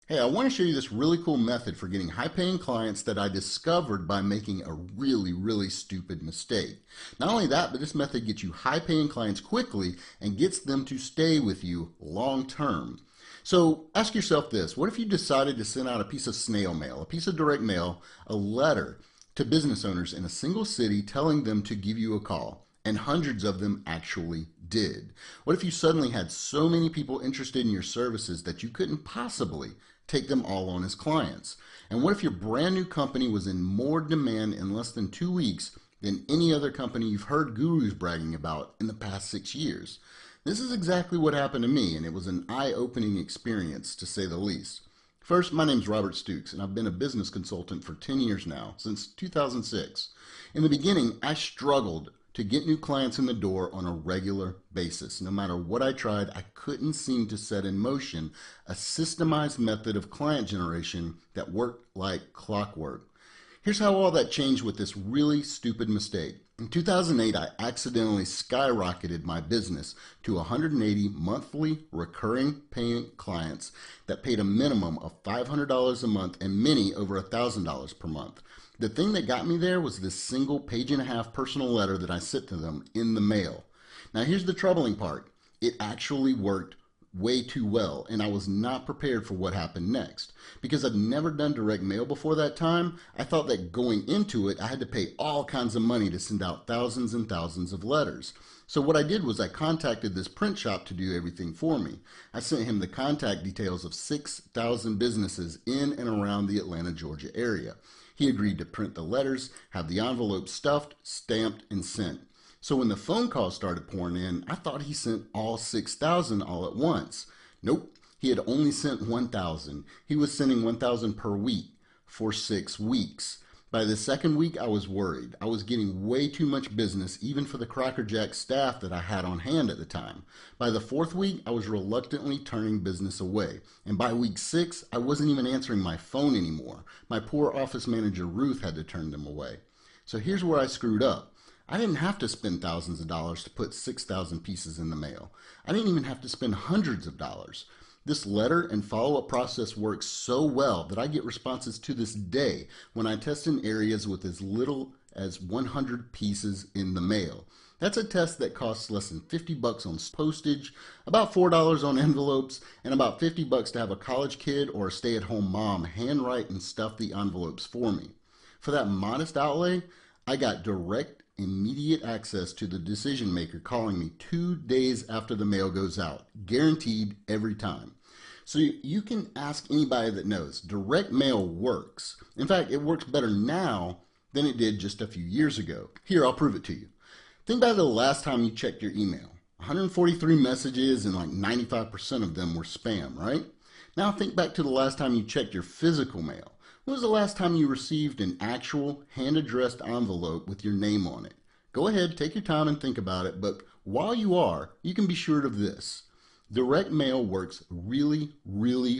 Hey, I want to show you this really cool method for getting high-paying clients that I discovered by making a really stupid mistake. Not only that, but this method gets you high-paying clients quickly and gets them to stay with you long-term. So ask yourself this: what if you decided to send out a piece of snail mail, a piece of direct mail, a letter to business owners in a single city telling them to give you a call? And hundreds of them actually did. What if you suddenly had so many people interested in your services that you couldn't possibly take them all on as clients? And what if your brand new company was in more demand in less than 2 weeks than any other company you've heard gurus bragging about in the past 6 years? This is exactly what happened to me, and it was an eye-opening experience to say the least. First, my name's Robert Stukes, and I've been a business consultant for 10 years now, since 2006. In the beginning, I struggled to get new clients in the door on a regular basis. No matter what I tried, I couldn't seem to set in motion a systemized method of client generation that worked like clockwork. Here's how all that changed with this really stupid mistake. In 2008, I accidentally skyrocketed my business to 180 monthly recurring paying clients that paid a minimum of $500 a month and many over $1,000 per month. The thing that got me there was this single page-and-a-half personal letter that I sent to them in the mail. Now here's the troubling part. It actually worked way too well, and I was not prepared for what happened next. Because I'd never done direct mail before that time, I thought that going into it, I had to pay all kinds of money to send out thousands and thousands of letters. So what I did was I contacted this print shop to do everything for me. I sent him the contact details of 6,000 businesses in and around the Atlanta, Georgia area. He agreed to print the letters, have the envelope stuffed, stamped, and sent. So when the phone calls started pouring in, I thought he sent all 6,000 all at once. Nope, he had only sent 1,000. He was sending 1,000 per week for 6 weeks. By the second week, I was worried. I was getting way too much business, even for the Cracker Jack staff that I had on hand at the time. By the fourth week, I was reluctantly turning business away. And by week 6, I wasn't even answering my phone anymore. My poor office manager, Ruth, had to turn them away. So here's where I screwed up. I didn't have to spend thousands of dollars to put 6,000 pieces in the mail. I didn't even have to spend hundreds of dollars. This letter and follow-up process works so well that I get responses to this day when I test in areas with as little as 100 pieces in the mail. That's a test that costs less than $50 on postage, about $4 on envelopes, and about $50 to have a college kid or a stay-at-home mom handwrite and stuff the envelopes for me. For that modest outlay, I got direct, immediate access to the decision maker calling me 2 days after the mail goes out, guaranteed every time. So you can ask anybody that knows. Direct mail works. In fact, it works better now than it did just a few years ago. Here, I'll prove it to you. Think about the last time you checked your email. 143 messages and like 95% of them were spam, right? Now think back to the last time you checked your physical mail. When was the last time you received an actual hand-addressed envelope with your name on it? Go ahead, take your time and think about it, but while you are, you can be sure of this. Direct mail works really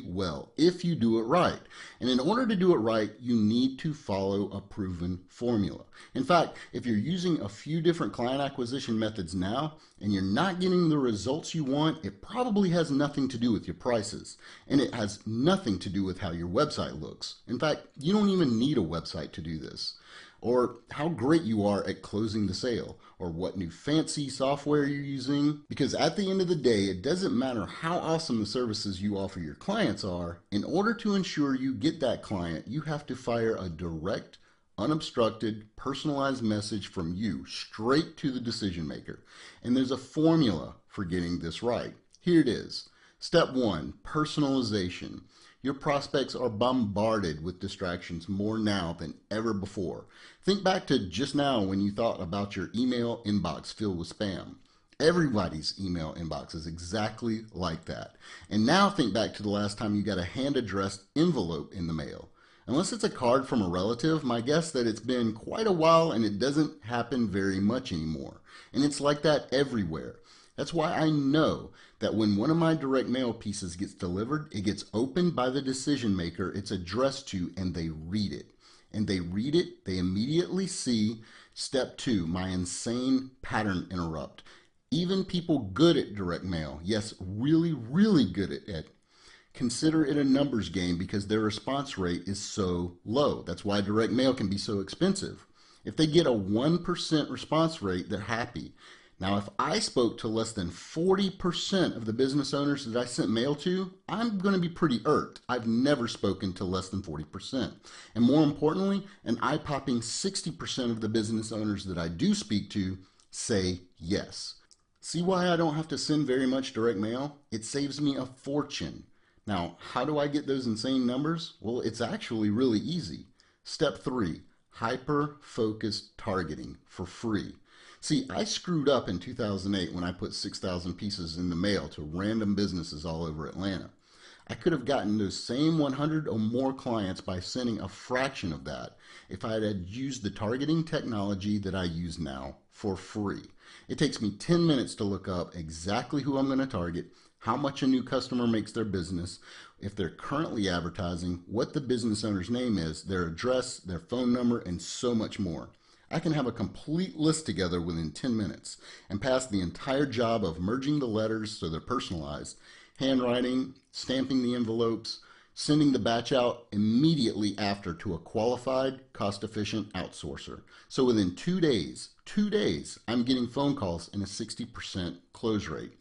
well if you do it right. And in order to do it right, you need to follow a proven formula. In fact, if you're using a few different client acquisition methods now and you're not getting the results you want, it probably has nothing to do with your prices. And it has nothing to do with how your website looks. In fact, you don't even need a website to do this. Or how great you are at closing the sale, or what new fancy software you're using. Because at the end of the day, it doesn't matter how awesome the services you offer your clients are. In order to ensure you get that client, you have to fire a direct, unobstructed, personalized message from you straight to the decision maker. And there's a formula for getting this right. Here it is. Step 1, personalization. Your prospects are bombarded with distractions more now than ever before. Think back to just now when you thought about your email inbox filled with spam. Everybody's email inbox is exactly like that. And now think back to the last time you got a hand-addressed envelope in the mail. Unless it's a card from a relative, my guess that it's been quite a while and it doesn't happen very much anymore. And it's like that everywhere. That's why I know that when one of my direct mail pieces gets delivered, it gets opened by the decision maker it's addressed to, and they read it. And they read it, they immediately see step 2, my insane pattern interrupt. Even people good at direct mail, yes, really good at it, consider it a numbers game because their response rate is so low. That's why direct mail can be so expensive. If they get a 1% response rate, they're happy. Now, if I spoke to less than 40% of the business owners that I sent mail to, I'm going to be pretty irked. I've never spoken to less than 40%. And more importantly, an eye-popping 60% of the business owners that I do speak to say yes. See why I don't have to send very much direct mail? It saves me a fortune. Now, how do I get those insane numbers? Well, it's actually really easy. Step 3, hyper-focused targeting for free. See, I screwed up in 2008 when I put 6,000 pieces in the mail to random businesses all over Atlanta. I could have gotten those same 100 or more clients by sending a fraction of that if I had used the targeting technology that I use now for free. It takes me 10 minutes to look up exactly who I'm going to target, how much a new customer makes their business, if they're currently advertising, what the business owner's name is, their address, their phone number, and so much more. I can have a complete list together within 10 minutes and pass the entire job of merging the letters so they're personalized, handwriting, stamping the envelopes, sending the batch out immediately after to a qualified, cost-efficient outsourcer. So within 2 days, I'm getting phone calls and a 60% close rate.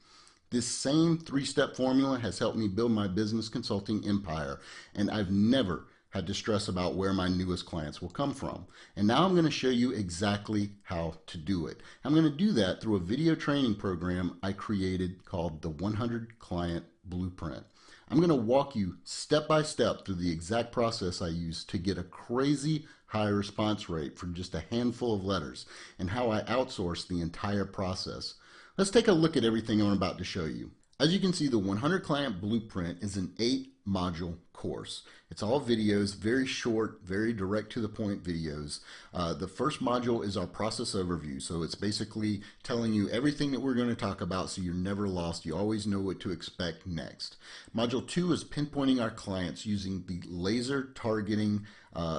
This same 3-step formula has helped me build my business consulting empire, and I've never had to stress about where my newest clients will come from. And now I'm going to show you exactly how to do it. I'm going to do that through a video training program I created called the 100 Client Blueprint. I'm going to walk you step by step through the exact process I use to get a crazy high response rate for just a handful of letters and how I outsource the entire process. Let's take a look at everything I'm about to show you. As you can see, the 100 Client Blueprint is an 8-module course. It's all videos, very short, very direct to the point videos. The first module is our process overview. So it's basically telling you everything that we're going to talk about so you're never lost. You always know what to expect next. Module 2 is pinpointing our clients using the laser targeting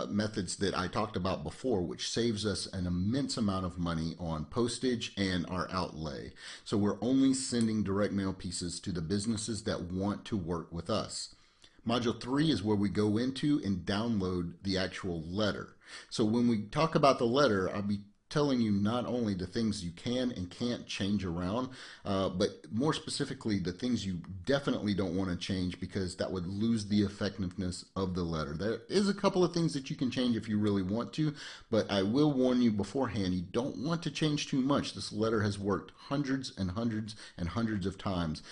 methods that I talked about before, which saves us an immense amount of money on postage and our outlay. So we're only sending direct mail pieces to the businesses that want to work with us. Module 3 is where we go into and download the actual letter. So when we talk about the letter, I'll be telling you not only the things you can and can't change around, but more specifically the things you definitely don't want to change because that would lose the effectiveness of the letter. There is a couple of things that you can change if you really want to, but I will warn you beforehand, you don't want to change too much. This letter has worked hundreds and hundreds and hundreds of times.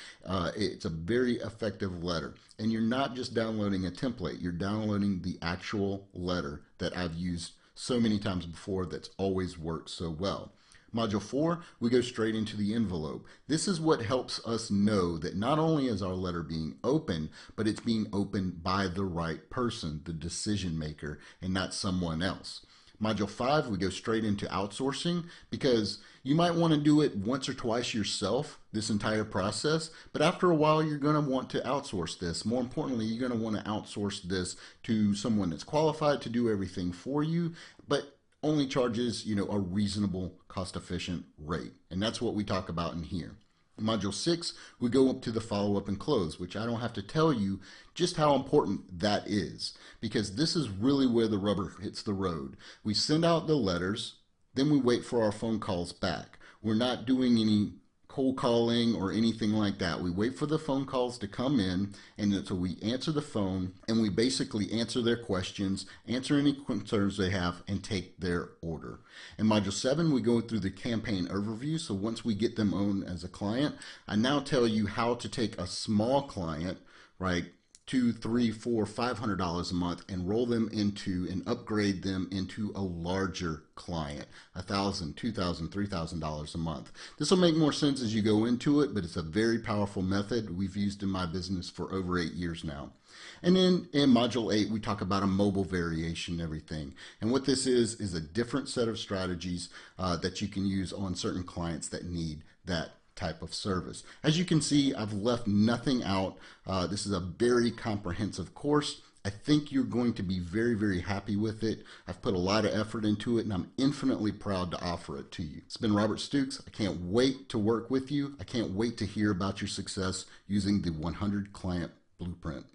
It's a very effective letter. And you're not just downloading a template, you're downloading the actual letter that I've used so many times before that's always worked so well. Module 4, we go straight into the envelope. This is what helps us know that not only is our letter being opened, but it's being opened by the right person, the decision maker, and not someone else. Module 5, we go straight into outsourcing because you might want to do it once or twice yourself, this entire process, but after a while you're going to want to outsource this. More importantly, you're going to want to outsource this to someone that's qualified to do everything for you, but only charges, a reasonable, cost-efficient rate. And that's what we talk about in here. In Module 6, we go up to the follow-up and close, which I don't have to tell you just how important that is, because this is really where the rubber hits the road. We send out the letters, then we wait for our phone calls back. We're not doing any cold calling or anything like that. We wait for the phone calls to come in, and so we answer the phone, and we basically answer their questions, answer any concerns they have, and take their order. In Module 7, we go through the campaign overview. So once we get them on as a client, I now tell you how to take a small client, right, $200, $300, $400, $500 a month and roll them into and upgrade them into a larger client, $1,000, $2,000, $3,000 a month. This will make more sense as you go into it, but it's a very powerful method we've used in my business for over 8 years now. And then in Module 8, we talk about a mobile variation and everything. And what this is a different set of strategies that you can use on certain clients that need that type of service. As you can see, I've left nothing out. This is a very comprehensive course. I think you're going to be very, very happy with it. I've put a lot of effort into it, and I'm infinitely proud to offer it to you. It's been Robert Stukes. I can't wait to work with you. I can't wait to hear about your success using the 100 Client blueprint.